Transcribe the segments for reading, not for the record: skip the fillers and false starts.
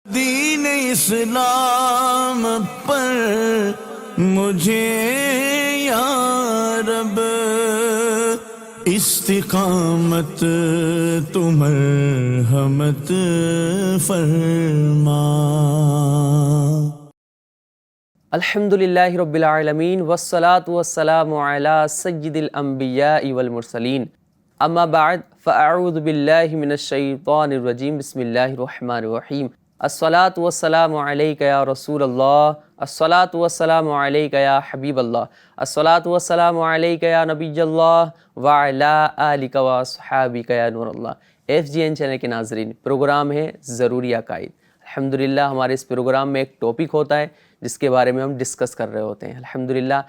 دین اسلام پر مجھے یا رب استقامت تو مرحمت فرما۔ الحمدللہ رب العالمین والصلاة والسلام علی سید الانبیاء والمرسلین، اما بعد فاعوذ باللہ من الشیطان الرجیم، بسم اللہ الرحمن الرحیم۔ الصلاة والسلام علیک یا رسول اللہ، الصلاة والسلام علیک یا حبیب اللہ، الصلاة والسلام علیک یا نبی اللہ وعلی آلک واصحابک یا نور اللہ۔ FGN چینل کے ناظرین، پروگرام ہے ضروری عقائد۔ الحمدللہ ہمارے اس پروگرام میں ایک ٹاپک ہوتا ہے جس کے بارے میں ہم ڈسکس کر رہے ہوتے ہیں۔ الحمدللہ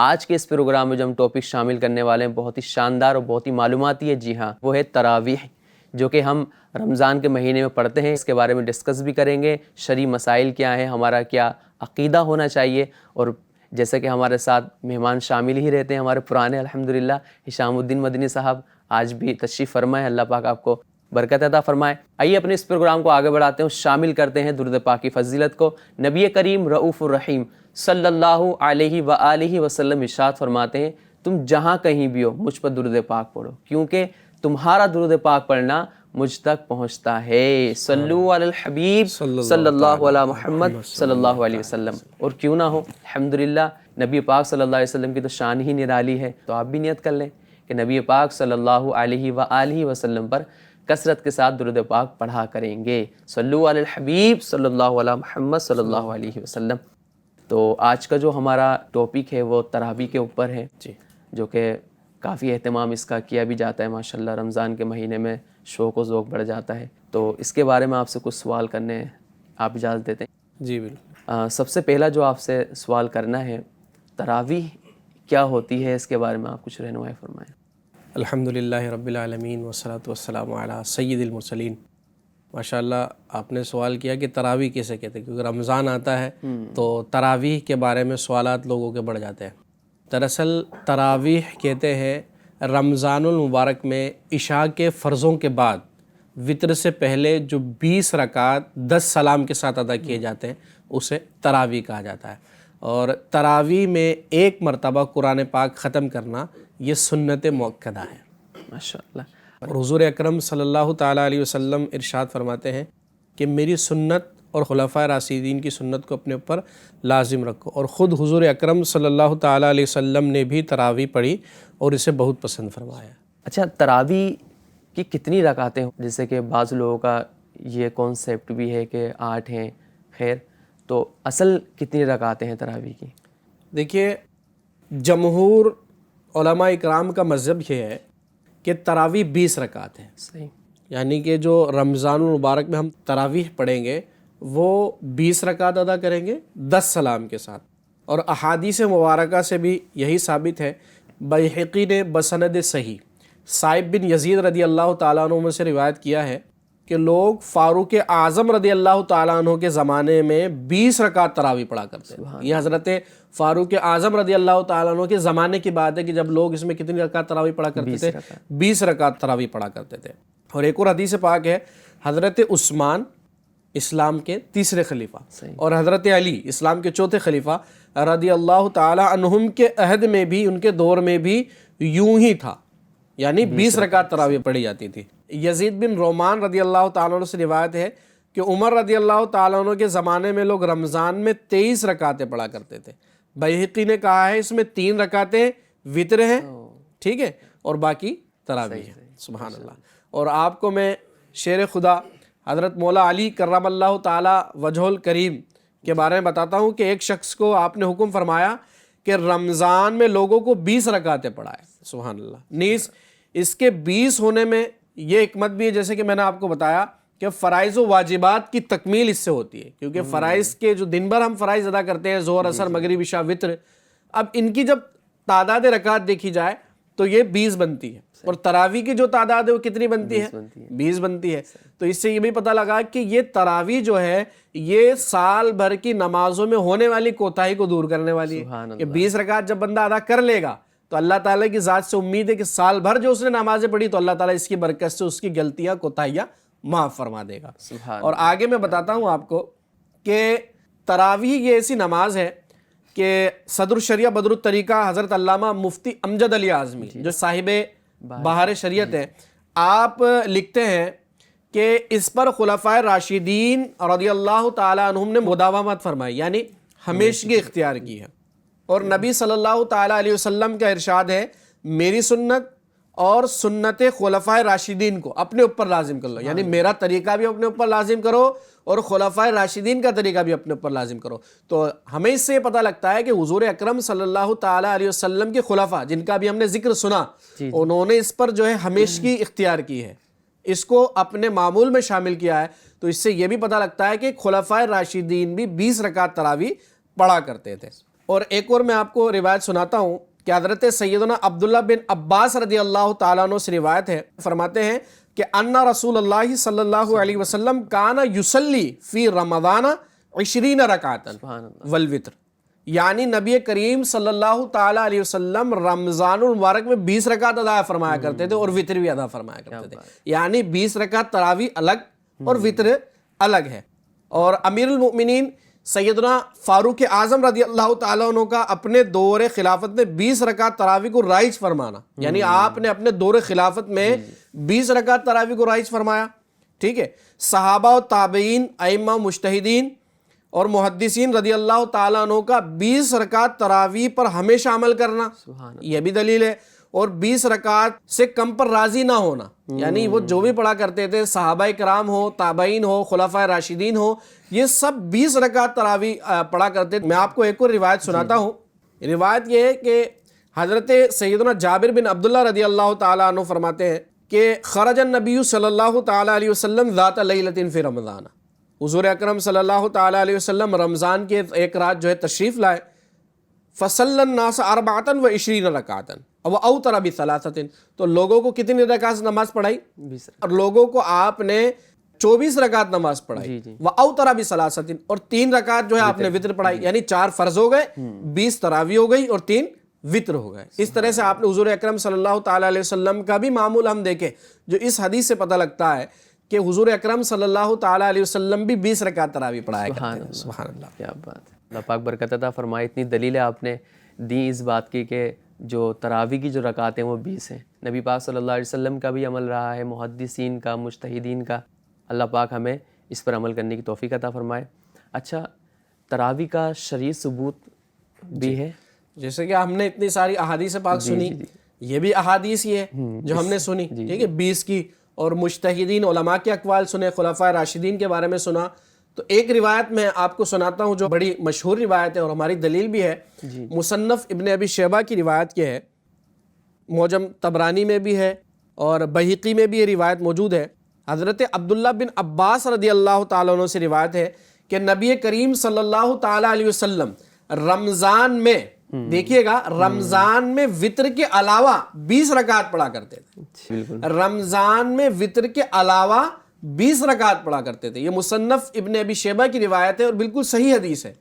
آج کے اس پروگرام میں جو ہم ٹاپک شامل کرنے والے ہیں بہت ہی شاندار اور بہت ہی معلوماتی ہے۔ جی ہاں، وہ ہے تراویح، جو کہ ہم رمضان کے مہینے میں پڑھتے ہیں۔ اس کے بارے میں ڈسکس بھی کریں گے، شرعی مسائل کیا ہیں، ہمارا کیا عقیدہ ہونا چاہیے، اور جیسا کہ ہمارے ساتھ مہمان شامل ہی رہتے ہیں ہمارے پرانے الحمدللہ ہشام الدین مدنی صاحب، آج بھی تشریف فرمائے، اللہ پاک آپ کو برکت عطا فرمائے۔ آئیے اپنے اس پروگرام کو آگے بڑھاتے ہیں، شامل کرتے ہیں درود پاک کی فضیلت کو۔ نبی کریم رؤوف الرحیم صلی اللہ علیہ وآلہ وسلم ارشاد فرماتے ہیں، تم جہاں کہیں بھی ہو مجھ پر درود پاک پڑھو، کیونکہ تمہارا درود پاک پڑھنا مجھ تک پہنچتا ہے۔ صلو علی الحبیب صلی اللہ علی محمد صلی اللہ علیہ وسلم۔ اور کیوں نہ ہو، الحمدللہ نبی پاک صلی اللہ علیہ وسلم کی تو شان ہی نرالی ہے، تو آپ بھی نیت کر لیں کہ نبی پاک صلی اللہ علیہ وآلہ وسلم پر کثرت کے ساتھ درود پاک پڑھا کریں گے۔ صلو علی الحبیب صلی اللہ علی محمد صلی اللہ علیہ وسلم۔ تو آج کا جو ہمارا ٹاپک ہے وہ تراویح کے اوپر ہے، جو کہ کافی اہتمام اس کا کیا بھی جاتا ہے ماشاءاللہ۔ رمضان کے مہینے میں شوق و ذوق بڑھ جاتا ہے، تو اس کے بارے میں آپ سے کچھ سوال کرنے ہیں، آپ اجازت دیتے ہیں؟ جی بالکل۔ سب سے پہلا جو آپ سے سوال کرنا ہے، تراویح کیا ہوتی ہے، اس کے بارے میں آپ کچھ رہنمائی فرمائیں۔ الحمدللہ رب العالمین والصلاة والسلام علی سید المرسلین۔ ماشاءاللہ آپ نے سوال کیا کہ تراویح کیسے کہتے ہیں، کیونکہ رمضان آتا ہے تو تراویح کے بارے میں سوالات لوگوں کے بڑھ جاتے ہیں۔ دراصل تراویح کہتے ہیں رمضان المبارک میں عشاء کے فرضوں کے بعد وطر سے پہلے جو 20 رکعات 10 سلام کے ساتھ ادا کیے جاتے ہیں اسے تراویح کہا جاتا ہے۔ اور تراویح میں ایک مرتبہ قرآن پاک ختم کرنا یہ سنت مؤکدہ ہے ماشاءاللہ۔ اور حضور اکرم صلی اللہ تعالیٰ علیہ وسلم ارشاد فرماتے ہیں کہ میری سنت اور خلفائے راشدین کی سنت کو اپنے اوپر لازم رکھو، اور خود حضور اکرم صلی اللہ تعالیٰ علیہ وسلم نے بھی تراویح پڑھی اور اسے بہت پسند فرمایا۔ اچھا، تراویح کی کتنی رکعتیں، جیسے کہ بعض لوگوں کا یہ کانسیپٹ بھی ہے کہ 8 ہیں، خیر تو اصل کتنی رکعتیں ہیں تراویح کی؟ دیکھیے، جمہور علماء اکرام کا مذہب یہ ہے کہ تراویح 20 رکعت ہیں۔ صحیح، یعنی کہ جو رمضان المبارک میں ہم تراویح پڑھیں گے وہ 20 رکعت ادا کریں گے 10 سلام کے ساتھ۔ اور احادیث مبارکہ سے بھی یہی ثابت ہے۔ بیہقی نے بسند صحیح صائب بن یزید رضی اللہ تعالیٰ عنہ سے روایت کیا ہے کہ لوگ فاروق اعظم رضی اللہ تعالیٰ عنہ کے زمانے میں 20 رکعت تراویح پڑھا کرتے ہیں۔ یہ حضرت فاروق اعظم رضی اللہ تعالیٰ عنہ کے زمانے کی بات ہے کہ جب لوگ اس میں کتنی رکعت تراویح پڑھا کرتے تھے؟ 20 رکعت تراویح پڑھا کرتے تھے۔ اور ایک اور حدیث پاک ہے، حضرت عثمان اسلام کے تیسرے خلیفہ اور حضرت علی اسلام کے چوتھے خلیفہ رضی اللہ تعالیٰ عنہم کے عہد میں بھی، ان کے دور میں بھی یوں ہی تھا، یعنی 20 رکعت تراویح پڑھی جاتی تھی۔ یزید بن رومان رضی اللہ تعالیٰ عنہ سے روایت ہے کہ عمر رضی اللہ تعالیٰ عنہ کے زمانے میں لوگ رمضان میں 23 رکعتیں پڑھا کرتے تھے۔ بیہقی نے کہا ہے اس میں 3 رکعتیں وطر ہیں، ٹھیک ہے، اور باقی تراویح ہیں۔ سبحان اللہ۔ اور آپ کو میں شیر خدا حضرت مولا علی کرم اللہ تعالیٰ وجہ الکریم کے بارے میں بتاتا ہوں کہ ایک شخص کو آپ نے حکم فرمایا کہ رمضان میں لوگوں کو 20 رکعتیں پڑھائے۔ سبحان اللہ۔ نیز اس کے 20 ہونے میں یہ حکمت بھی ہے، جیسے کہ میں نے آپ کو بتایا کہ فرائض و واجبات کی تکمیل اس سے ہوتی ہے، کیونکہ فرائض کے جو دن بھر ہم فرائض ادا کرتے ہیں، ظہر، عصر، مغرب، عشاء، وطر، اب ان کی جب تعداد رکعت دیکھی جائے تو یہ 20 بنتی ہے، اور تراویح کی جو تعداد ہے وہ کتنی بنتی ہے؟ 20 بنتی ہے۔ تو اس سے یہ بھی پتہ لگا کہ یہ تراویح جو ہے یہ سال بھر کی نمازوں میں ہونے والی کوتاہی کو دور کرنے والی ہے، کہ 20 رکعت جب بندہ ادا کر لے گا تو اللہ تعالیٰ کی ذات سے امید ہے کہ سال بھر جو اس نے نمازیں پڑھی تو اللہ تعالیٰ اس کی برکت سے اس کی غلطیاں کوتاہیاں معاف فرما دے گا. سبحان اور آگے میں بتاتا ہوں آپ کو کہ تراویح یہ ایسی نماز ہے کہ صدر الشریعہ بدر الطریقہ حضرت علامہ مفتی امجد علی اعظمی جو صاحب بہار شریعت ہے، آپ لکھتے ہیں کہ اس پر خلفائے راشدین رضی اللہ تعالیٰ عنہم نے مداومت فرمائی، یعنی ہمیشگی اختیار کی ہے. اور نبی صلی اللہ تعالیٰ علیہ وسلم کا ارشاد ہے میری سنت اور سنت خلفائے راشدین کو اپنے اوپر لازم کر لو، یعنی میرا طریقہ بھی اپنے اوپر لازم کرو اور خلفائے راشدین کا طریقہ بھی اپنے اوپر لازم کرو. تو ہمیں اس سے پتہ لگتا ہے کہ حضور اکرم صلی اللہ تعالیٰ علیہ وسلم کے خلفاء جن کا بھی ہم نے ذکر سنا، انہوں نے اس پر جو ہے ہمیشگی اختیار کی ہے، اس کو اپنے معمول میں شامل کیا ہے. تو اس سے یہ بھی پتہ لگتا ہے کہ خلفائے راشدین بھی 20 رکعت تراویح پڑھا کرتے تھے. اور ایک اور میں آپ کو روایت سناتا ہوں کہ حضرت سیدنا عبداللہ بن عباس رضی اللہ تعالیٰ عنہ سے روایت ہے، فرماتے ہیں کہ ان رسول اللہ صلی اللہ علیہ وسلم کان یصلی فی رمضان 20 رکعتا والوتر، یعنی نبی کریم صلی اللہ تعالیٰ علیہ وسلم رمضان المبارک میں 20 رکعت ادا فرمایا کرتے تھے اور وتر بھی ادا فرمایا کرتے تھے. یعنی 20 رکعت تراویح الگ اور وتر الگ ہے. اور امیر المؤمنین سیدنا فاروق اعظم رضی اللہ تعالیٰ عنہ کا اپنے دور خلافت میں 20 رکعت تراویح کو رائج فرمانا، یعنی آپ نے اپنے دور خلافت میں 20 رکعت تراویح کو رائج فرمایا. ٹھیک ہے. صحابہ و تابعین، ائمہ مجتہدین اور محدثین رضی اللہ تعالیٰ عنہ کا 20 رکعت تراویح پر ہمیشہ عمل کرنا، یہ بھی دلیل ہے. اور 20 رکعت سے کم پر راضی نہ ہونا، یعنی وہ جو بھی پڑھا کرتے تھے صحابہ کرام ہو، تابعین ہو، خلفائے راشدین ہو، یہ سب 20 رکعت تراویح پڑھا کرتے تھے. میں آپ کو ایک اور روایت سناتا ہوں. روایت یہ ہے کہ حضرت سیدنا جابر بن عبداللہ رضی اللہ تعالیٰ عنہ فرماتے ہیں کہ خرج النبی صلی اللہ تعالیٰ علیہ وسلم ذات لیلۃ فی رمضان، حضور اکرم صلی اللہ تعالیٰ علیہ وسلم رمضان کی ایک رات جو ہے تشریف لائے. فصلی الناس 24 رکعتا واوتر بثلاثۃ، تو لوگوں کو کتنی رکعت نماز پڑھائی؟ 20. اور لوگوں کو آپ نے 24 رکعت نماز پڑھائی. واوتر بثلاثۃ، اور 3 رکعت جو ہے آپ نے وتر پڑھائی، یعنی 4 فرض ہو گئے، 20 تراویح ہو گئی اور 3 وتر ہو گئے. اس طرح سے آپ نے حضور اکرم صلی اللہ تعالیٰ علیہ وسلم کا بھی معمول ہم دیکھیں، جو اس حدیث سے پتہ لگتا ہے کہ حضور اکرم صلی اللہ تعالیٰ علیہ وسلم بھی 20 رکعت تراویح پڑھایا کرتے ہیں. سبحان اللہ، کیا بات ہے. اللہ پاک برکت عطا فرمائے. اتنی دلیلیں آپ نے دی اس بات کی کہ جو تراویح کی جو رکعتیں وہ 20 ہیں. نبی پاک صلی اللہ علیہ وسلم کا بھی عمل رہا ہے، محدثین کا، مجتہدین کا. اللہ پاک ہمیں اس پر عمل کرنے کی توفیق عطا فرمائے. اچھا، تراویح کا شرعی ثبوت بھی ہے؟ جیسے کہ ہم نے اتنی ساری احادیث پاک سنی، یہ بھی احادیث ہی ہے جو ہم نے سنی، ٹھیک ہے، 20 کی. اور مجتہدین علماء کے اقوال سنے، خلفائے راشدین کے بارے میں سنا. تو ایک روایت میں آپ کو سناتا ہوں جو بڑی مشہور روایت ہے اور ہماری دلیل بھی ہے. مصنف ابن ابی شیبہ کی روایت یہ ہے، معجم طبرانی میں بھی ہے اور بہقی میں بھی یہ روایت موجود ہے. حضرت عبداللہ بن عباس رضی اللہ تعالیٰ عنہ سے روایت ہے کہ نبی کریم صلی اللہ تعالیٰ علیہ وسلم رمضان میں، دیکھیے گا، رمضان میں وتر کے علاوہ 20 رکعت پڑھا کرتے تھے. رمضان میں وتر کے علاوہ 20 رکعت پڑھا کرتے تھے. یہ مصنف ابن ابی شیبہ کی روایت ہے اور بالکل صحیح حدیث ہے.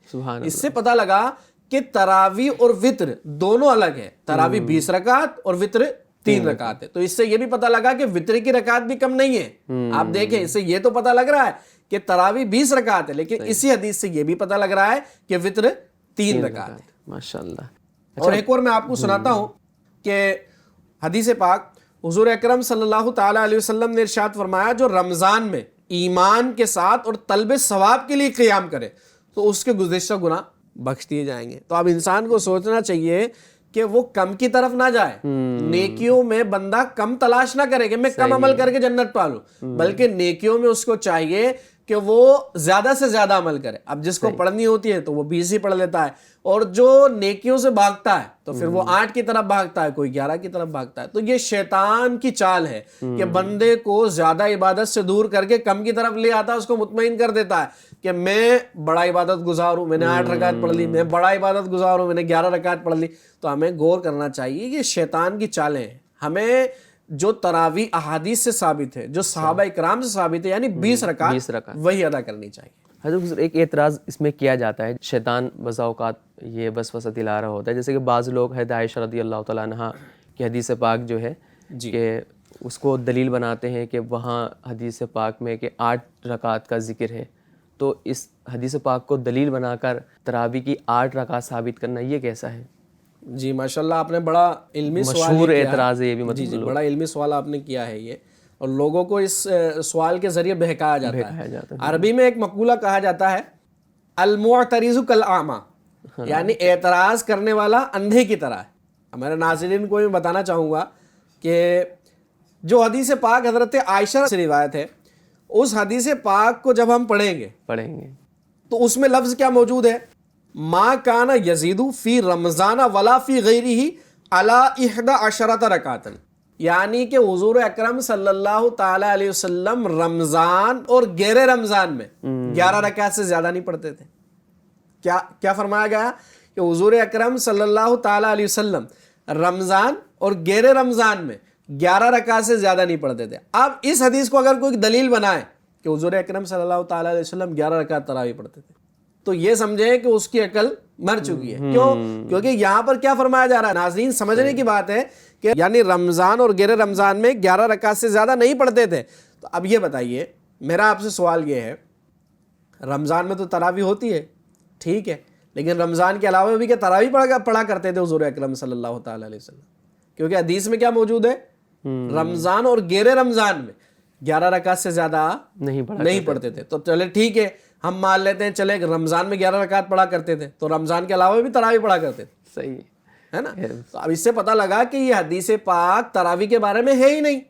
اس سے پتہ لگا کہ تراویح اور وتر دونوں الگ ہے. تراویح 20 رکعت اور وتر 3 رکعت ہے. تو اس سے یہ بھی پتہ لگا کہ وتر کی رکعت بھی کم نہیں ہے. آپ دیکھیں، اس سے یہ تو پتہ لگ رہا ہے کہ تراویح 20 رکعت ہے، لیکن اسی حدیث سے یہ بھی پتہ لگ رہا ہے کہ وتر 3 رکعت ہے. ماشاءاللہ. اور ایک اور میں آپ کو سناتا ہوں کہ حدیث پاک حضور اکرم صلی اللہ تعالیٰ علیہ وسلم نے ارشاد فرمایا جو رمضان میں ایمان کے ساتھ اور طلب ثواب کے لیے قیام کرے تو اس کے گزشتہ گناہ بخش دیے جائیں گے. تو اب انسان کو سوچنا چاہیے کہ وہ کم کی طرف نہ جائے. نیکیوں میں بندہ کم تلاش نہ کرے کہ میں کم عمل کر کے جنت پالوں، بلکہ نیکیوں میں اس کو چاہیے کہ وہ زیادہ سے زیادہ عمل کرے. اب جس کو پڑھنی ہوتی ہے تو وہ 20 ہی پڑھ لیتا ہے، اور جو نیکیوں سے بھاگتا ہے تو پھر وہ 8 کی طرف بھاگتا ہے، کوئی 11 کی طرف بھاگتا ہے. تو یہ شیطان کی چال ہے کہ بندے کو زیادہ عبادت سے دور کر کے کم کی طرف لے آتا ہے، اس کو مطمئن کر دیتا ہے کہ میں بڑا عبادت گزار ہوں، میں نے 8 رکعت پڑھ لی، میں بڑا عبادت گزار ہوں، میں نے 11 رکعت پڑھ لی. تو ہمیں غور کرنا چاہیے، یہ شیطان کی چالیں ہیں. ہمیں جو تراویح احادیث سے ثابت ہے، جو صحابہ اکرام سے ثابت ہے، یعنی 20 رکعت وہی ادا کرنی چاہیے. حضرت ایک اعتراض اس میں کیا جاتا ہے، شیطان بسا اوقات یہ وسوسہ دلا رہا ہوتا ہے، جیسے کہ بعض لوگ عائشہ رضی اللہ تعالیٰ عنہا کی حدیث پاک جو ہے کہ اس کو دلیل بناتے ہیں کہ وہاں حدیث پاک میں کہ 8 رکعت کا ذکر ہے، تو اس حدیث پاک کو دلیل بنا کر تراویح کی 8 رکعت ثابت کرنا یہ کیسا ہے؟ جی ماشاءاللہ آپ نے بڑا علمی سوال مشہور کیا ہے. اعتراض ہے یہ بھی، جی مطلب بڑا علمی سوال آپ نے کیا ہے یہ، اور لوگوں کو اس سوال کے ذریعے بہکایا جاتا ہے. عربی میں ایک مقولہ کہا جاتا ہے المعترض کالاعمی، یعنی اعتراض کرنے والا اندھے کی طرح ہے. ہمارے ناظرین کو میں بتانا چاہوں گا کہ جو حدیث پاک حضرت عائشہ سے روایت ہے، اس حدیث پاک کو جب ہم پڑھیں گے تو اس میں لفظ کیا موجود ہے؟ ما کان یزید فی رمضان ولا فی غیرہ علی 11 رکعۃ، یعنی کہ حضور اکرم صلی اللہ تعالی علیہ وسلم رمضان اور غیر رمضان میں 11 رکعت سے زیادہ نہیں پڑھتے تھے. کیا فرمایا گیا کہ حضور اکرم صلی اللہ تعالی علیہ وسلم رمضان اور غیر رمضان میں 11 رکعت سے زیادہ نہیں پڑھتے تھے. اب اس حدیث کو اگر کوئی دلیل بنائے کہ حضور اکرم صلی اللہ تعالی علیہ وسلم 11 رکعت تراویح پڑھتے تھے، تو یہ سمجھیں کہ اس کی عقل مر چکی ہے. کیوں؟ کیونکہ یہاں پر کیا فرمایا جا رہا ہے؟ ناظرین سمجھنے کی بات ہے کہ یعنی رمضان اور غیر رمضان میں 11 رکعت سے زیادہ نہیں پڑھتے تھے. تو اب یہ بتائیے، میرا آپ سے سوال یہ ہے، رمضان میں تو تراویح ہوتی ہے، ٹھیک ہے، لیکن رمضان کے علاوہ بھی کیا تراویح پڑھا کرتے تھے حضور اکرم صلی اللہ تعالی علیہ وسلم؟ کیونکہ حدیث میں کیا موجود ہے؟ رمضان اور غیر رمضان میں 11 رکعت سے زیادہ نہیں پڑھتے تھے. تو چلے ٹھیک ہے، ہم مان لیتے ہیں چلے رمضان میں 11 رکعت پڑھا کرتے تھے، تو رمضان کے علاوہ بھی تراویح پڑھا کرتے تھے. صحیح ہے نا؟ تو اب اس سے پتہ لگا کہ یہ حدیث پاک تراویح کے بارے میں ہے ہی نہیں.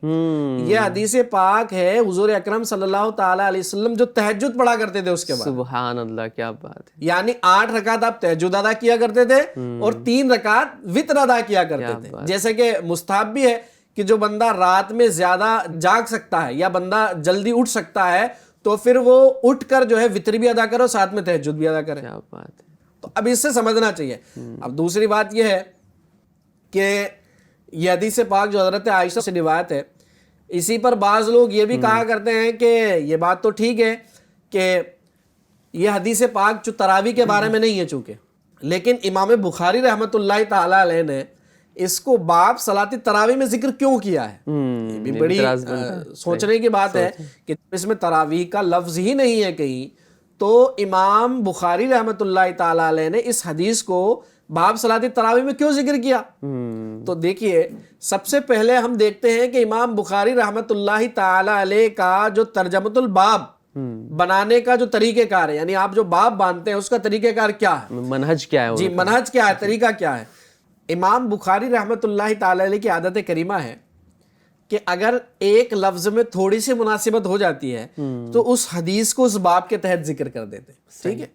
یہ حدیث پاک ہے حضور اکرم صلی اللہ تعالی علیہ وسلم جو تہجد پڑھا کرتے تھے اس کے بعد. سبحان اللہ، کیا بات ہے. یعنی 8 رکعت آپ تہجد ادا کیا کرتے تھے اور 3 رکعت وتر ادا کیا کرتے تھے. جیسے کہ مستحب بھی ہے کہ جو بندہ رات میں زیادہ جاگ سکتا ہے یا بندہ جلدی اٹھ سکتا ہے تو پھر وہ اٹھ کر جو ہے وتر بھی ادا کرو، ساتھ میں تہجد بھی ادا کرے. کیا بات ہے. تو اب اس سے سمجھنا چاہیے. اب دوسری بات یہ ہے کہ یہ حدیث پاک جو حضرت عائشہ سے روایت ہے، اسی پر بعض لوگ یہ بھی کہا کرتے ہیں کہ یہ بات تو ٹھیک ہے کہ یہ حدیث پاک جو تراویح کے بارے میں نہیں ہے چونکہ، لیکن امام بخاری رحمۃ اللہ تعالی علیہ نے اس کو باب صلاۃ تراویح میں ذکر کیوں کیا ہے؟ یہ بھی بڑی سوچنے کی بات ہے کہ اس میں تراویح کا لفظ ہی نہیں ہے کہیں، تو امام بخاری رحمۃ اللہ تعالی علیہ نے اس حدیث کو باب صلاۃ تراویح میں کیوں ذکر کیا؟ تو دیکھیے، سب سے پہلے ہم دیکھتے ہیں کہ امام بخاری رحمۃ اللہ تعالی علیہ کا جو ترجمۃ الباب بنانے کا جو طریقہ کار ہے، یعنی آپ جو باب باندھتے ہیں اس کا طریقہ کار کیا ہے، منہج کیا ہے؟ جی منہج کیا ہے، طریقہ کیا ہے. امام بخاری رحمۃ اللہ تعالی علیہ کی عادت کریمہ ہے کہ اگر ایک لفظ میں تھوڑی سی مناسبت ہو جاتی ہے تو اس حدیث کو اس باب کے تحت ذکر کر دیتے ہیں. ٹھیک ہے،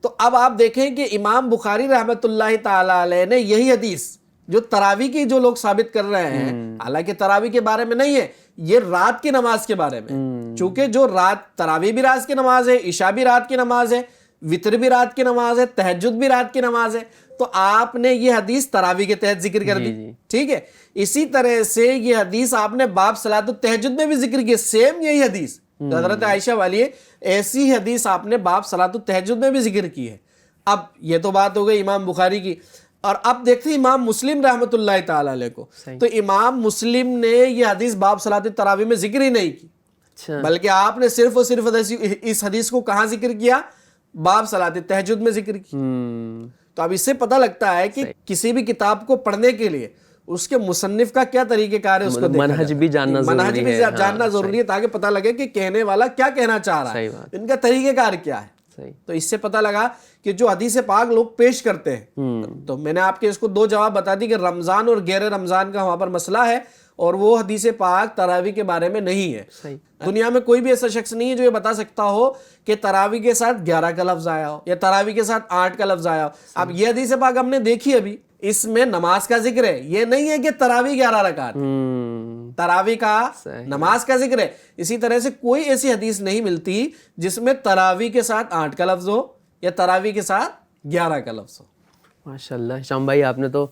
تو اب آپ دیکھیں کہ امام بخاری رحمۃ اللہ تعالی علیہ نے یہی حدیث جو تراویح کی جو لوگ ثابت کر رہے ہیں، حالانکہ تراویح کے بارے میں نہیں ہے، یہ رات کی نماز کے بارے میں، چونکہ جو رات تراویح بھی رات کی نماز ہے، عشاء بھی رات کی نماز ہے، وتر بھی رات کی نماز ہے، تہجد بھی رات کی نماز ہے، تو آپ نے یہ حدیث تراویح کے تحت ذکر کر دی. ٹھیک ہے، اسی طرح سے یہ حدیث آپ نے باب صلاۃ التہجد میں بھی ذکر کی، سیم یہی حدیث حضرت عائشہ والی ہے، ایسی حدیث آپ نے باب صلاۃ التہجد میں بھی ذکر کی ہے. اب یہ تو بات ہو گئی امام بخاری کی، اور اب دیکھتے ہیں امام مسلم رحمۃ اللہ تعالی علیہ کو. تو امام مسلم نے یہ حدیث باب صلاۃ التراویح میں ذکر ہی نہیں کی، بلکہ آپ نے صرف اور صرف اس حدیث کو کہاں ذکر کیا؟ باب صلاۃ التہجد میں ذکر کی. تو اب اس سے پتہ لگتا ہے کہ کسی بھی کتاب کو پڑھنے کے لیے اس کے مصنف کا کیا طریقہ کار ہے، اس کو منہج بھی جاننا ضروری ہے تاکہ پتہ لگے کہ کہنے والا کیا کہنا چاہ رہا ہے، ان کا طریقہ کار کیا ہے. تو اس سے پتہ لگا کہ جو حدیث پاک لوگ پیش کرتے ہیں، تو میں نے آپ کے اس کو 2 جواب بتا دی کہ رمضان اور غیر رمضان کا وہاں پر مسئلہ ہے، اور وہ حدیث پاک تراویح کے بارے میں نہیں ہے. دنیا میں کوئی بھی ایسا شخص نہیں ہے جو یہ بتا سکتا ہو کہ تراویح کے ساتھ 11 کا لفظ آیا ہو یا تراویح کے ساتھ 8 کا لفظ آیا ہو. اب یہ حدیث پاک ہم نے دیکھی ابھی، اس میں نماز کا ذکر ہے، یہ نہیں ہے کہ تراویح 11 رکعت، تراویح کا نماز کا ذکر ہے. اسی طرح سے کوئی ایسی حدیث نہیں ملتی جس میں تراویح کے ساتھ 8 کا لفظ ہو یا تراویح کے ساتھ 11 کا لفظ ہو. ماشاءاللہ ہشام بھائی، آپ نے تو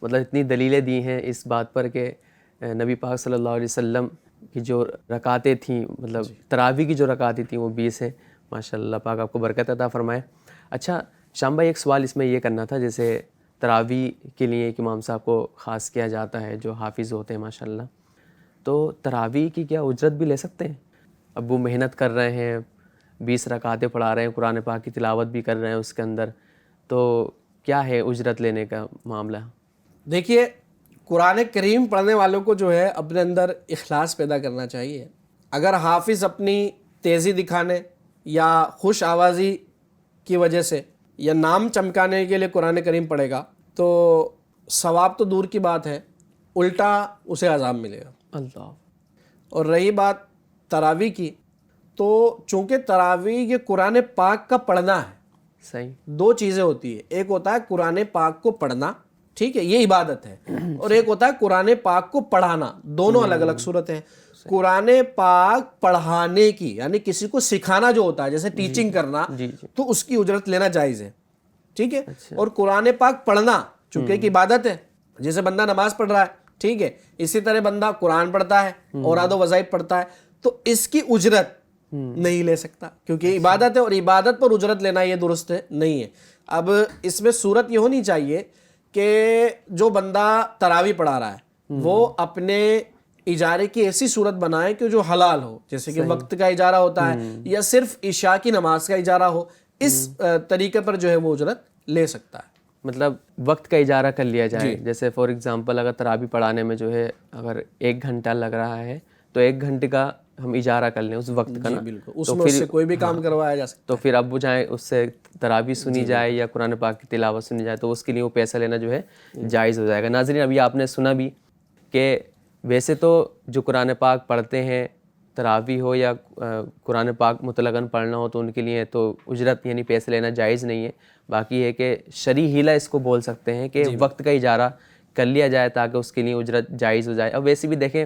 مطلب اتنی دلیلیں دی ہیں اس بات پر کہ نبی پاک صلی اللہ علیہ وسلم کی جو رکعتیں تھیں، مطلب تراویح کی جو رکعتیں تھیں وہ 20 ہیں. ماشاءاللہ پاک آپ کو برکت عطا فرمائے. اچھا شام بھائی، ایک سوال اس میں یہ کرنا تھا، جیسے تراویح کے لیے ایک امام صاحب کو خاص کیا جاتا ہے جو حافظ ہوتے ہیں ماشاءاللہ، تو تراویح کی کیا اجرت بھی لے سکتے ہیں؟ اب وہ محنت کر رہے ہیں، 20 رکعتیں پڑھا رہے ہیں، قرآن پاک کی تلاوت بھی کر رہے ہیں اس کے اندر، تو کیا ہے اجرت لینے کا معاملہ؟ دیکھیے قرآن کریم پڑھنے والوں کو جو ہے اپنے اندر اخلاص پیدا کرنا چاہیے. اگر حافظ اپنی تیزی دکھانے یا خوش آوازی کی وجہ سے یا نام چمکانے کے لیے قرآن کریم پڑھے گا تو ثواب تو دور کی بات ہے، الٹا اسے عذاب ملے گا. اللہ. اور رہی بات تراویح کی، تو چونکہ تراویح یہ قرآن پاک کا پڑھنا ہے، صحیح. 2 چیزیں ہوتی ہیں، ایک ہوتا ہے قرآن پاک کو پڑھنا، ٹھیک ہے، یہ عبادت ہے، اور ایک ہوتا ہے قرآن پاک کو پڑھانا. دونوں الگ الگ صورتیں ہیں. قرآن پاک پڑھانے کی یعنی کسی کو سکھانا جو ہوتا ہے جیسے ٹیچنگ کرنا، تو اس کی اجرت لینا جائز ہے، ٹھیک ہے. اور قرآن پاک پڑھنا چونکہ ایک عبادت ہے، جیسے بندہ نماز پڑھ رہا ہے، ٹھیک ہے، اسی طرح بندہ قرآن پڑھتا ہے، اوراد و وظائف پڑھتا ہے، تو اس کی اجرت نہیں لے سکتا کیونکہ عبادت ہے، اور عبادت پر اجرت لینا یہ درست نہیں ہے. اب اس میں صورت یہ ہونی چاہیے کہ جو بندہ تراویح پڑھا رہا ہے وہ اپنے اجارے کی ایسی صورت بنائے کہ جو حلال ہو، جیسے کہ وقت کا اجارہ ہوتا ہے یا صرف عشاء کی نماز کا اجارہ ہو، اس طریقے پر جو ہے وہ اجرت لے سکتا ہے. مطلب وقت کا اجارہ کر لیا جائے. جیسے فار ایگزامپل اگر تراویح پڑھانے میں جو ہے اگر 1 گھنٹہ لگ رہا ہے تو 1 گھنٹے کا ہم اجارہ کر لیں اس وقت کا نا، بالکل اس میں اس سے کوئی بھی کام کروایا جا سکتا تو پھر اب وہ جائیں اس سے تراویح سنی جائے یا قرآن پاک کی تلاوت سنی جائے تو اس کے لیے وہ پیسہ لینا جو ہے جائز ہو جائے گا. ناظرین ابھی آپ نے سنا بھی کہ ویسے تو جو قرآن پاک پڑھتے ہیں تراویح ہو یا قرآن پاک مطلقاً پڑھنا ہو تو ان کے لیے تو اجرت یعنی پیسے لینا جائز نہیں ہے. باقی ہے کہ شرعی ہیلہ اس کو بول سکتے ہیں کہ وقت کا اجارہ کر لیا جائے تاکہ اس کے لیے اجرت جائز ہو جائے. اب ویسے بھی دیکھیں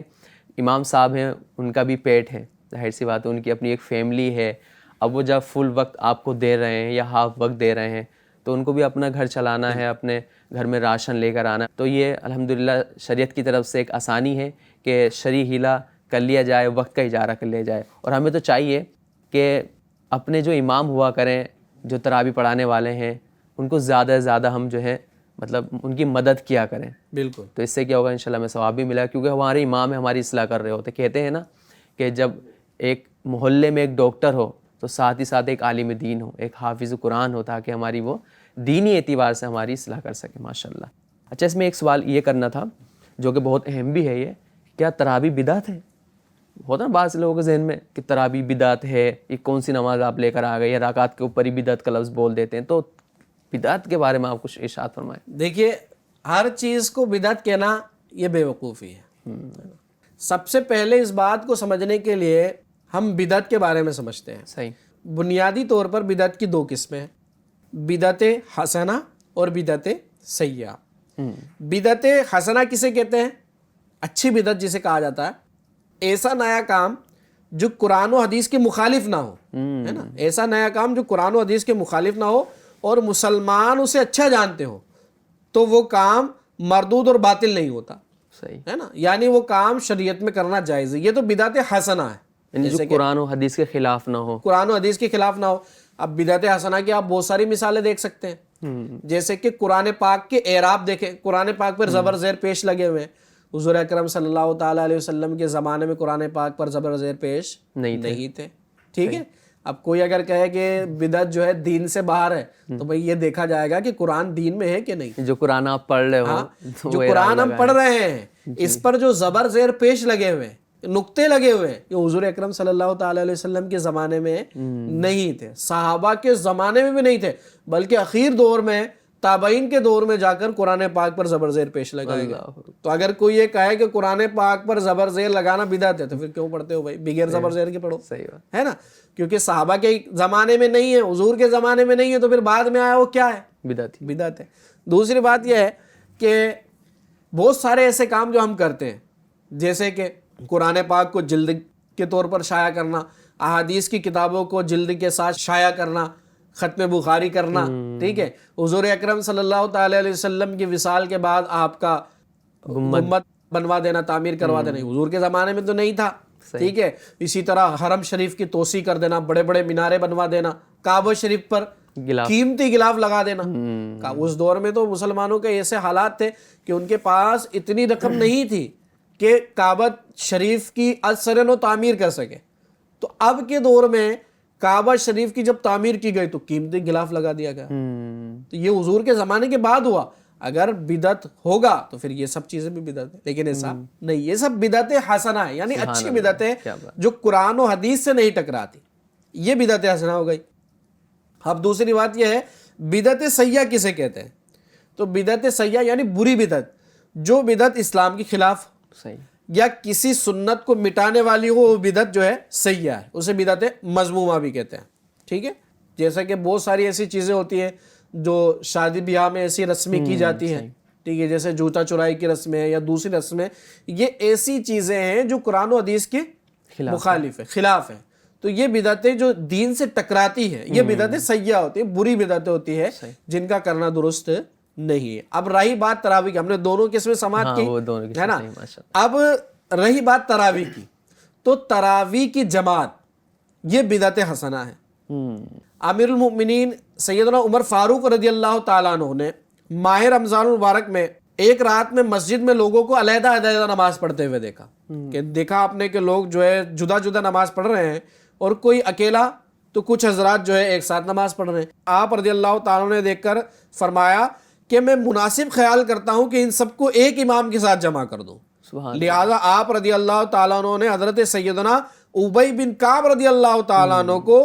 امام صاحب ہیں، ان کا بھی پیٹ ہے، ظاہر سی بات ہے، ان کی اپنی ایک فیملی ہے. اب وہ جب فل وقت آپ کو دے رہے ہیں یا ہاف وقت دے رہے ہیں تو ان کو بھی اپنا گھر چلانا ہے، اپنے گھر میں راشن لے کر آنا. تو یہ الحمدللہ شریعت کی طرف سے ایک آسانی ہے کہ شرعی ہیلہ کر لیا جائے، وقت کا اجارہ کر لیا جائے. اور ہمیں تو چاہیے کہ اپنے جو امام ہوا کریں، جو تراویح پڑھانے والے ہیں، ان کو زیادہ سے زیادہ ہم جو ہے مطلب ان کی مدد کیا کریں. بالکل. تو اس سے کیا ہوگا انشاءاللہ ہمیں ثواب بھی ملے گا، کیونکہ ہمارے امام ہماری اصلاح کر رہے ہوتے. کہتے ہیں نا کہ جب ایک محلے میں ایک ڈاکٹر ہو تو ساتھ ہی ساتھ ایک عالم دین ہو، ایک حافظ قرآن ہو، تاکہ ہماری وہ دینی اعتبار سے ہماری اصلاح کر سکے. ماشاءاللہ. اچھا اس میں ایک سوال یہ کرنا تھا جو کہ بہت اہم بھی ہے، یہ کیا تراویح بدعت ہے؟ ہوتا نا بعض لوگوں کے ذہن میں کہ تراویح بدعت ہے، یہ کون سی نماز آپ لے کر آ گئے، یا رکعت کے اوپر ہی بدعت کا لفظ بول دیتے ہیں. تو بدعت کے بارے میں آپ کچھ ارشاد فرمائیں. دیکھیے ہر چیز کو بدعت کہنا یہ بے وقوفی ہے. سب سے پہلے اس بات کو سمجھنے کے لیے ہم بدعت کے بارے میں سمجھتے ہیں. صحیح. بنیادی طور پر بدعت کی 2 قسمیں ہیں، بدعت حسنہ اور بدعت سیئہ. بدعت حسنہ کسے کہتے ہیں؟ اچھی بدعت جسے کہا جاتا ہے ایسا نیا کام جو قرآن و حدیث کے مخالف نہ ہو، ہے نا، ایسا نیا کام جو قرآن و حدیث کے مخالف نہ ہو اور مسلمان اسے اچھا جانتے ہو تو وہ کام مردود اور باطل نہیں ہوتا. صحیح ہے نا، یعنی وہ کام شریعت میں کرنا جائز ہے. یہ تو بدعت حسنہ ہے، یعنی جو قرآن و حدیث کے خلاف نہ ہو، قرآن و حدیث کے خلاف نہ ہو. اب بدعت حسنہ کی آپ بہت ساری مثالیں دیکھ سکتے ہیں، جیسے کہ قرآن پاک کے اعراب دیکھیں، قرآن پاک پر زبر زیر پیش لگے ہوئے ہیں. حضور اکرم صلی اللہ تعالیٰ علیہ وسلم کے زمانے میں قرآن پاک پر زبر زیر پیش نہیں تھے. ٹھیک ہے. اب کوئی اگر کہے کہ بدعت جو ہے دین سے باہر ہے تو بھئی یہ دیکھا جائے گا کہ قرآن دین میں ہے کہ نہیں. جو قرآن آپ پڑھ رہے ہو، جو قرآن ہم پڑھ رہے ہیں اس پر جو زبر زیر پیش لگے ہوئے ہیں، نقطے لگے ہوئے ہیں، یہ حضور اکرم صلی اللہ تعالیٰ علیہ وسلم کے زمانے میں نہیں تھے، صحابہ کے زمانے میں بھی نہیں تھے، بلکہ اخیر دور میں تابعین کے دور میں جا کر قرآن پاک پر زبر زیر پیش لگائے گئے. تو اگر کوئی یہ کہے کہ قرآن پاک پر زبر زیر لگانا بدعت ہے تو پھر کیوں پڑھتے ہو بھائی؟ بغیر زبر زیر کے پڑھو. صحیح بات ہے نا، کیونکہ صحابہ کے زمانے میں نہیں ہے، حضور کے زمانے میں نہیں ہے، تو پھر بعد میں آیا وہ کیا ہے؟ بدعت ہے. دوسری بات یہ ہے کہ بہت سارے ایسے کام جو ہم کرتے ہیں، جیسے کہ قرآن پاک کو جلد کے طور پر شائع کرنا، احادیث کی کتابوں کو جلد کے ساتھ شائع کرنا، ختم بخاری کرنا. ٹھیک ہے. حضور اکرم صلی اللہ تعالی علیہ وسلم کی وصال کے بعد آپ کا گنبد بنوا دینا، تعمیر کروا دینا، حضور کے زمانے میں تو نہیں تھا. ٹھیک ہے. اسی طرح حرم شریف کی توسیع کر دینا، بڑے بڑے مینارے بنوا دینا، کعبہ شریف پر قیمتی غلاف لگا دینا. اس دور میں تو مسلمانوں کے ایسے حالات تھے کہ ان کے پاس اتنی رقم نہیں تھی کہ کعبہ شریف کی اثر و تعمیر کر سکے. تو اب کے دور میں کعبہ شریف کی جب تعمیر کی گئی تو قیمتی غلاف لگا دیا گیا. تو یہ حضور کے زمانے کے بعد ہوا. اگر بدعت ہوگا تو پھر یہ سب چیزیں بھی بدعت ہے, لیکن ایسا نہیں. یہ سب بدعت حسنہ ہے, یعنی اچھی بدعت ہے جو قرآن و حدیث سے نہیں ٹکراتی. یہ بدعت حسنہ ہو گئی. اب دوسری بات یہ ہے بدعت سیئہ کسے کہتے ہیں. تو بدعت سیئہ یعنی بری بدعت, جو بدعت اسلام کے خلاف صحیح یا کسی سنت کو مٹانے والی ہو, وہ بدعت جو ہے سیئہ ہے, اسے بدعت مذمومہ بھی کہتے ہیں. ٹھیک ہے, جیسا کہ بہت ساری ایسی چیزیں ہوتی ہیں جو شادی بیاہ میں ایسی رسمیں کی جاتی ہیں, ٹھیک ہے, جیسے جوتا چورائی کی رسمیں یا دوسری رسمیں, یہ ایسی چیزیں ہیں جو قرآن و حدیث کے مخالف ہے, خلاف ہے. تو یہ بدعتیں جو دین سے ٹکراتی ہیں یہ بدعتیں سیئہ ہوتی ہیں, بری بدعتیں ہوتی ہے جن کا کرنا درست نہیں ہے. اب رہی بات تراویح کی, ہم نے دونوں قسمیں سماعت کی ہے نا. اب رہی بات تراویح کی, تو تراویح کی جماعت یہ بدعت حسنہ ہے. امیر المؤمنین سیدنا عمر فاروق رضی اللہ تعالیٰ عنہ نے ماہ رمضان المبارک میں ایک رات میں مسجد میں لوگوں کو علیحدہ علیحدہ نماز پڑھتے ہوئے دیکھا. کہ دیکھا آپ نے کہ لوگ جو ہے جدا جدا نماز پڑھ رہے ہیں, اور کوئی اکیلا, تو کچھ حضرات جو ہے ایک ساتھ نماز پڑھ رہے ہیں. آپ رضی اللہ تعالیٰ نے دیکھ کر فرمایا کہ میں مناسب خیال کرتا ہوں کہ ان سب کو ایک امام کے ساتھ جمع کر دوں. لہذا آپ رضی اللہ تعالیٰ عنہ نے حضرت سیدنا ابی بن کعب رضی اللہ تعالیٰ عنہ کو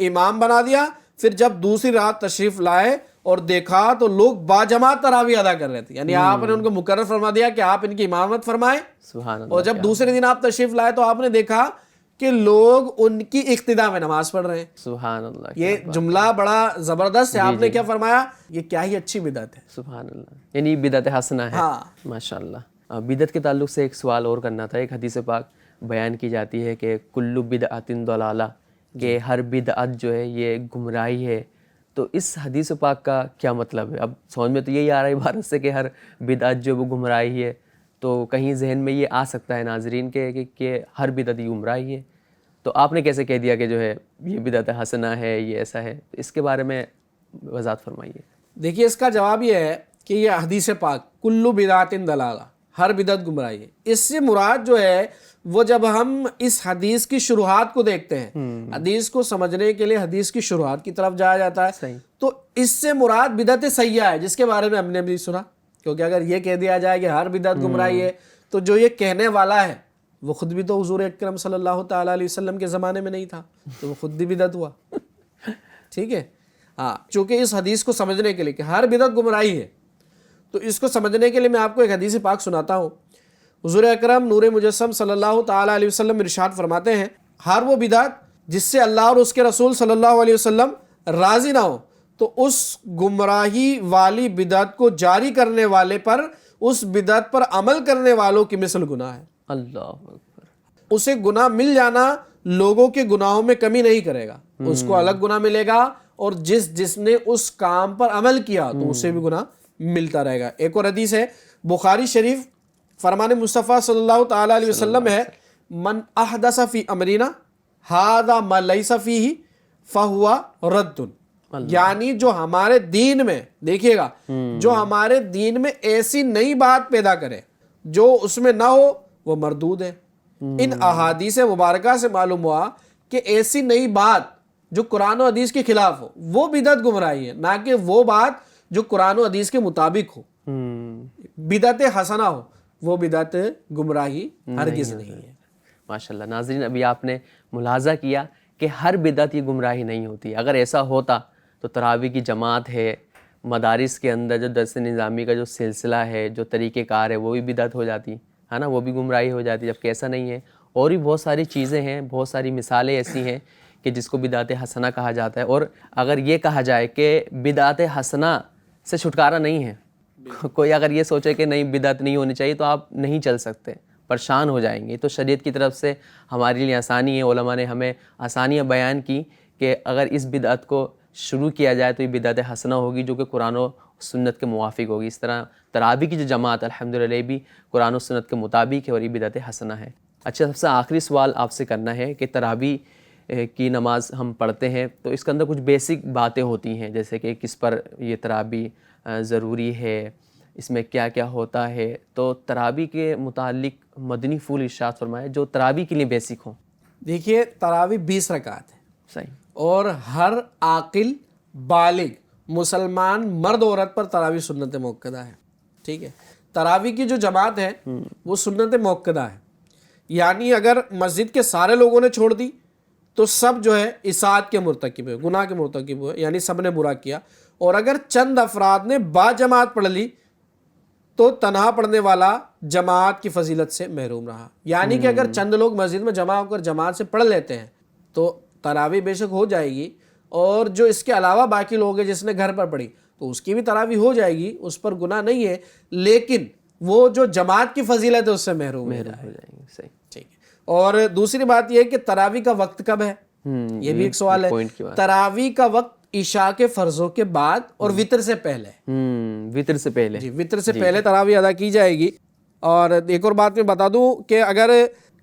امام بنا دیا. پھر جب دوسری رات تشریف لائے اور دیکھا تو لوگ باجماعت تراویح ادا کر رہے تھے, یعنی آپ نے ان کو مقرر فرما دیا کہ آپ ان کی امامت فرمائیں. اور جب دوسرے دن آپ تشریف لائے تو آپ نے دیکھا کہ لوگ ان کی اقتداء میں نماز پڑھ رہے ہیں. سبحان اللہ, یہ جملہ بڑا زبردست ہے. آپ نے کیا فرمایا, یہ کیا ہی اچھی بدعت ہے. سبحان اللہ, یعنی بدعت حسنہ ہے. ماشاء اللہ. بدعت کے تعلق سے ایک سوال اور کرنا تھا. ایک حدیث پاک بیان کی جاتی ہے کہ کل بدعت ضلالہ, کہ ہر بدعت جو ہے یہ گمراہی ہے. تو اس حدیث پاک کا کیا مطلب ہے؟ اب سمجھ میں تو یہی آ رہا ہے عبارت سے کہ ہر بدعت جو وہ گمراہی ہے, تو کہیں ذہن میں یہ آ سکتا ہے ناظرین کے کہ ہر بدعت گمراہی ہے. تو آپ نے کیسے کہہ دیا کہ جو ہے یہ بدعت حسنہ ہے, یہ ایسا ہے؟ اس کے بارے میں وضاحت فرمائیے. دیکھیے اس کا جواب یہ ہے کہ یہ حدیث پاک کل بدعت ضلالہ, ہر بدعت گمراہی ہے, اس سے مراد جو ہے وہ جب ہم اس حدیث کی شروحات کو دیکھتے ہیں, حدیث کو سمجھنے کے لیے حدیث کی شروحات کی طرف جایا جاتا ہے. تو اس سے مراد بدعت سیئہ ہے, جس کے بارے میں ہم نے بھی سنا. کیونکہ اگر یہ کہہ دیا جائے کہ ہر بدعت گمراہی ہے, تو جو یہ کہنے والا ہے وہ خود بھی تو حضور اکرم صلی اللہ تعالیٰ علیہ وسلم کے زمانے میں نہیں تھا, تو وہ خود بھی بدعت ہوا. ٹھیک ہے, ہاں, چونکہ اس حدیث کو سمجھنے کے لیے کہ ہر بدعت گمراہی ہے, تو اس کو سمجھنے کے لیے میں آپ کو ایک حدیث پاک سناتا ہوں. حضور اکرم نور مجسم صلی اللہ تعالیٰ علیہ وسلم ارشاد فرماتے ہیں, ہر وہ بدعت جس سے اللہ اور اس کے رسول صلی اللہ علیہ وسلم راضی نہ ہو, تو اس گمراہی والی بدعت کو جاری کرنے والے پر اس بدعت پر عمل کرنے والوں کی مثل گناہ ہے. اللہ اکبر. اسے گناہ مل جانا لوگوں کے گناہوں میں کمی نہیں کرے گا, اس کو الگ گناہ ملے گا, اور جس نے اس کام پر عمل کیا تو اسے بھی گناہ ملتا رہے گا. ایک اور حدیث ہے بخاری شریف, فرمان مصطفیٰ صلی اللہ تعالیٰ علیہ وسلم ہے, من احدث فی امرنا ھذا ما لیس فیہ فہو رد. یعنی جو ہمارے دین میں, دیکھیے گا, جو ہمارے دین میں ایسی نئی بات پیدا کرے جو اس میں نہ ہو وہ مردود ہے. ان احادیث مبارکہ سے معلوم ہوا کہ ایسی نئی بات جو قرآن و حدیث کے خلاف ہو وہ بدعت گمراہی ہے, نہ کہ وہ بات جو قرآن و حدیث کے مطابق ہو. بدعت حسنہ ہو وہ بدعت گمراہی ہرگز نہیں ہے. ماشاءاللہ. ناظرین, ابھی آپ نے ملاحظہ کیا کہ ہر بدعت یہ گمراہی نہیں ہوتی. اگر ایسا ہوتا تو تراویح کی جماعت ہے, مدارس کے اندر جو درس نظامی کا جو سلسلہ ہے, جو طریقہ کار ہے, وہ بھی بدعت ہو جاتی ہے نا, وہ بھی گمراہی ہو جاتی, جبکہ ایسا نہیں ہے. اور بھی بہت ساری چیزیں ہیں, بہت ساری مثالیں ایسی ہیں کہ جس کو بدعت حسنہ کہا جاتا ہے. اور اگر یہ کہا جائے کہ بدعت حسنہ سے چھٹکارا نہیں ہے, کوئی اگر یہ سوچے کہ نہیں بدعت نہیں ہونی چاہیے, تو آپ نہیں چل سکتے, پریشان ہو جائیں گے. تو شریعت کی طرف سے ہمارے لیے آسانی ہے, علماء نے ہمیں آسانیاں بیان کی کہ اگر اس بدعت کو شروع کیا جائے تو یہ بدعت حسنہ ہوگی جو کہ قرآن و سنت کے موافق ہوگی. اس طرح تراویح کی جو جماعت الحمدللہ بھی قرآن و سنت کے مطابق ہے اور یہ بدعت حسنہ ہے. اچھا, سب سے آخری سوال آپ سے کرنا ہے کہ تراویح کی نماز ہم پڑھتے ہیں تو اس کے اندر کچھ بیسک باتیں ہوتی ہیں, جیسے کہ کس پر یہ تراویح ضروری ہے, اس میں کیا کیا ہوتا ہے، تو تراویح کے متعلق مدنی پھول ارشاد فرمائے جو تراویح کے لیے بیسک ہوں۔ دیکھیے تراویح 20 رکعت ہے، صحیح، اور ہر عاقل بالغ مسلمان مرد عورت پر تراویح سنت موقدہ ہے، ٹھیک ہے۔ تراویح کی جو جماعت ہے وہ سنت موقدہ ہے، یعنی اگر مسجد کے سارے لوگوں نے چھوڑ دی تو سب جو ہے اصاعت کے مرتکب ہوئے، گناہ کے مرتکب ہوئے، یعنی سب نے برا کیا۔ اور اگر چند افراد نے با جماعت پڑھ لی تو تنہا پڑھنے والا جماعت کی فضیلت سے محروم رہا، یعنی کہ اگر چند لوگ مسجد میں جمع ہو کر جماعت سے پڑھ لیتے ہیں تو تراویح بے شک ہو جائے گی، اور جو اس کے علاوہ باقی لوگ ہیں جس نے گھر پر پڑھی تو اس کی بھی تراویح ہو جائے گی، اس پر گناہ نہیں ہے، لیکن وہ جو جماعت کی فضیلت ہے اس سے محروم ہو جائے گا۔ صحیح، ٹھیک ہے۔ اور دوسری بات یہ ہے کہ تراویح کا وقت کب ہے، یہ بھی ایک سوال ہے۔ تراویح کا وقت عشاء کے فرضوں کے بعد اور وتر سے پہلے، وتر سے پہلے، جی وتر سے پہلے تراویح ادا کی جائے گی۔ اور ایک اور بات میں بتا دوں کہ اگر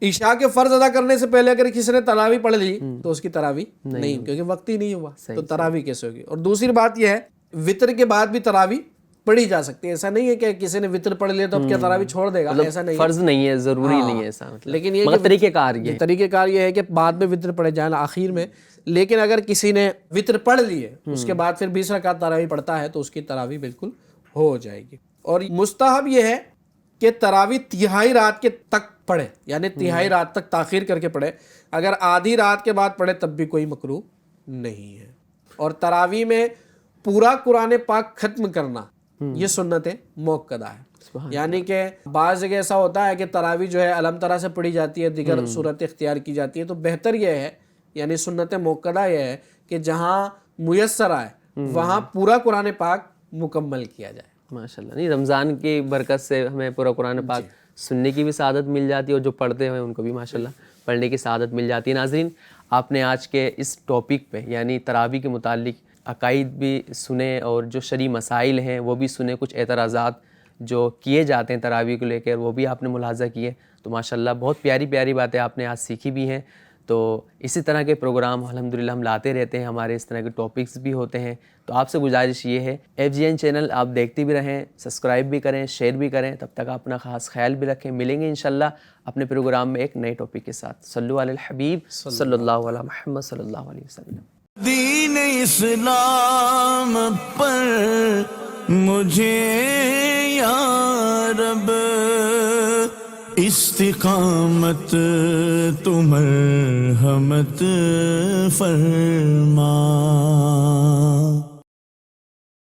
عشاء کے فرض ادا کرنے سے پہلے اگر کسی نے تراویح پڑھ لی تو اس کی تراویح نہیں، کیونکہ وقت ہی نہیں ہوا، تو تراویح کیسے ہوگی۔ اور دوسری بات یہ ہے وتر کے بعد بھی تراویح پڑھی جا سکتی ہے، ایسا نہیں ہے کہ کسی نے وتر پڑھ لیا تو اب کیا تراویح چھوڑ دے گا، ایسا نہیں ہے، فرض نہیں ہے، ضروری نہیں ہے ایسا، لیکن یہ طریقہ کار یہ طریقہ کار یہ ہے کہ بعد میں وتر پڑھے جائیں آخر میں۔ لیکن اگر کسی نے وتر پڑھ لی ہے اس کے بعد پھر 20 رکعت تراویح پڑھتا ہے تو اس کی تراویح بالکل ہو جائے گی۔ اور مستحب یہ ہے کہ تراویح تہائی رات کے تک پڑھے، یعنی تہائی رات تک تاخیر کر کے پڑھے، اگر آدھی رات کے بعد پڑھے تب بھی کوئی مکروہ نہیں ہے۔ اور تراویح میں پورا قرآن پاک ختم کرنا یہ سنت موقدہ ہے، یعنی کہ بعض جگہ ایسا ہوتا ہے کہ تراویح جو ہے علم ترا سے پڑھی جاتی ہے، دیگر صورت اختیار کی جاتی ہے، تو بہتر یہ ہے، یعنی سنت موقدہ یہ ہے کہ جہاں میسر آئے وہاں پورا قرآن پاک مکمل کیا جائے۔ ماشاءاللہ، نہیں رمضان کی برکت سے ہمیں پورا قرآن پاک سننے کی بھی سعادت مل جاتی ہے، اور جو پڑھتے ہیں ان کو بھی ماشاءاللہ پڑھنے کی سعادت مل جاتی ہے۔ ناظرین، آپ نے آج کے اس ٹاپک پہ یعنی تراویح کے متعلق عقائد بھی سنے اور جو شرعی مسائل ہیں وہ بھی سنے، کچھ اعتراضات جو کیے جاتے ہیں تراویح کو لے کر وہ بھی آپ نے ملاحظہ کیے، تو ماشاءاللہ بہت پیاری پیاری باتیں آپ نے آج سیکھی بھی ہیں۔ تو اسی طرح کے پروگرام الحمدللہ ہم لاتے رہتے ہیں، ہمارے اس طرح کے ٹاپکس بھی ہوتے ہیں، تو آپ سے گزارش یہ ہے FGN چینل آپ دیکھتے بھی رہیں، سبسکرائب بھی کریں، شیئر بھی کریں، تب تک اپنا خاص خیال بھی رکھیں۔ ملیں گے انشاءاللہ اپنے پروگرام میں ایک نئے ٹاپک کے ساتھ۔ صلو علی الحبیب صلی اللہ علیہ محمد صلی اللہ علیہ وسلم۔ دین اسلام پر مجھے یا رب استقامت تو مرحمت فرما۔